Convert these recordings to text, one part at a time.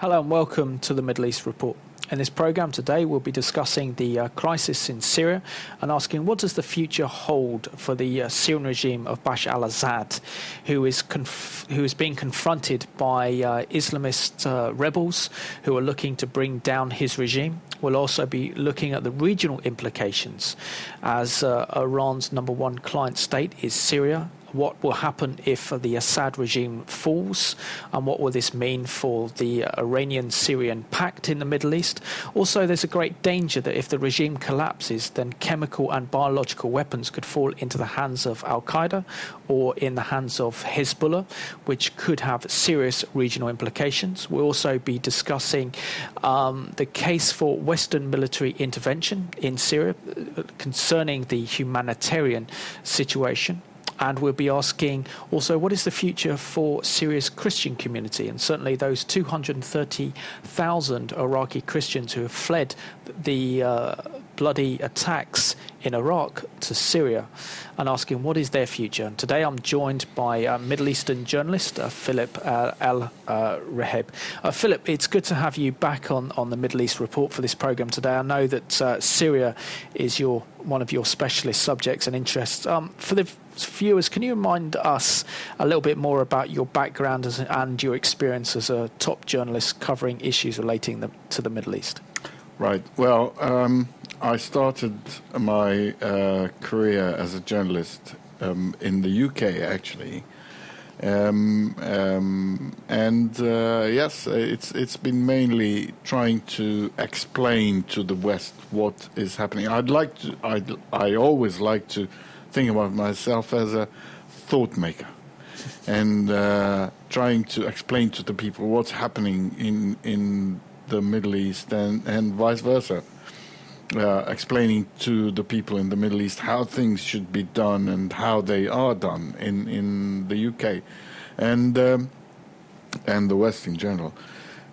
Hello and welcome to the Middle East Report. In this programme today we'll be discussing the crisis in Syria and asking what does the future hold for the Syrian regime of Bashar al-Assad, who is being confronted by Islamist rebels who are looking to bring down his regime. We'll also be looking at the regional implications as Iran's number one client state is Syria. What will happen if the Assad regime falls, and what will this mean for the Iranian-Syrian pact in the Middle East? Also, there's a great danger that if the regime collapses, then chemical and biological weapons could fall into the hands of Al-Qaeda or in the hands of Hezbollah, which could have serious regional implications. We'll also be discussing the case for Western military intervention in Syria concerning the humanitarian situation. And we'll be asking also what is the future for Syria's Christian community, and certainly those 230,000 Iraqi Christians who have fled the bloody attacks in Iraq to Syria, and asking what is their future. And today I'm joined by Middle Eastern journalist Philip El-Reheb. Philip, it's good to have you back on the Middle East Report for this programme today. I know that Syria is one of your specialist subjects and interests. For the viewers, can you remind us a little bit more about your background and your experience as a top journalist covering issues relating to the Middle East? Right. Well, I started my career as a journalist in the UK, actually. Yes, it's been mainly trying to explain to the West what is happening. I always like to think about myself as a thought maker, and trying to explain to the people what's happening in the Middle East and vice versa. Explaining to the people in the Middle East how things should be done and how they are done in the UK and the West in general.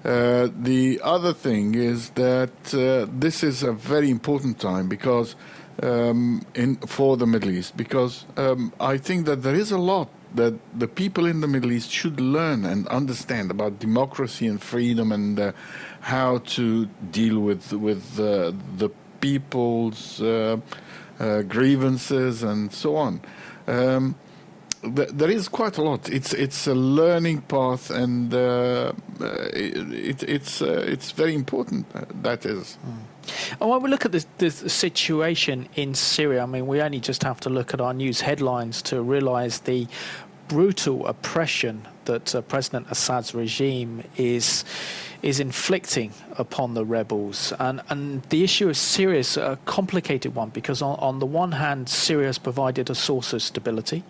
The other thing is that this is a very important time because for the Middle East, because I think that there is a lot that the people in the Middle East should learn and understand about democracy and freedom and how to deal with the people's grievances and so on. There is quite a lot. It's a learning path, and it's very important. That is. And when we look at this situation in Syria, I mean, we only just have to look at our news headlines to realise the brutal oppression that President Assad's regime is inflicting upon the rebels. And the issue of Syria is a complicated one because on the one hand, Syria has provided a source of stability.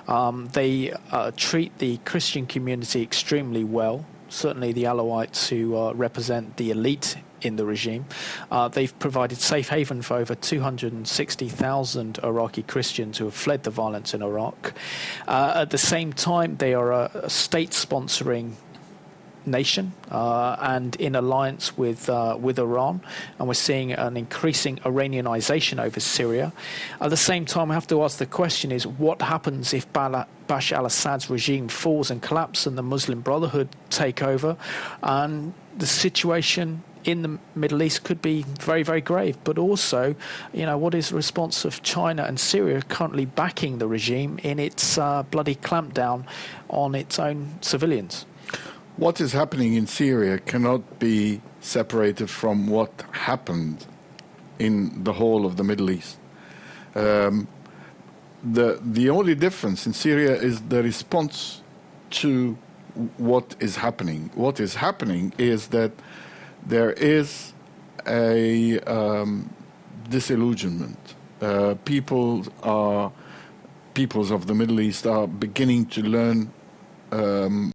They treat the Christian community extremely well, certainly the Alawites who represent the elite in the regime. They've provided safe haven for over 260,000 Iraqi Christians who have fled the violence in Iraq. At the same time, they are a state-sponsoring nation and in alliance with Iran, and we're seeing an increasing Iranianization over Syria. At the same time, I have to ask the question is what happens if Bashar al-Assad's regime falls and collapses and the Muslim Brotherhood take over, and the situation in the Middle East could be very, very grave. But also, what is the response of China and Syria currently backing the regime in its bloody clampdown on its own civilians? What is happening in Syria cannot be separated from what happened in the whole of the Middle East. The only difference in Syria is the response to what is happening. What is happening is that there is a disillusionment. Peoples of the Middle East are beginning to learn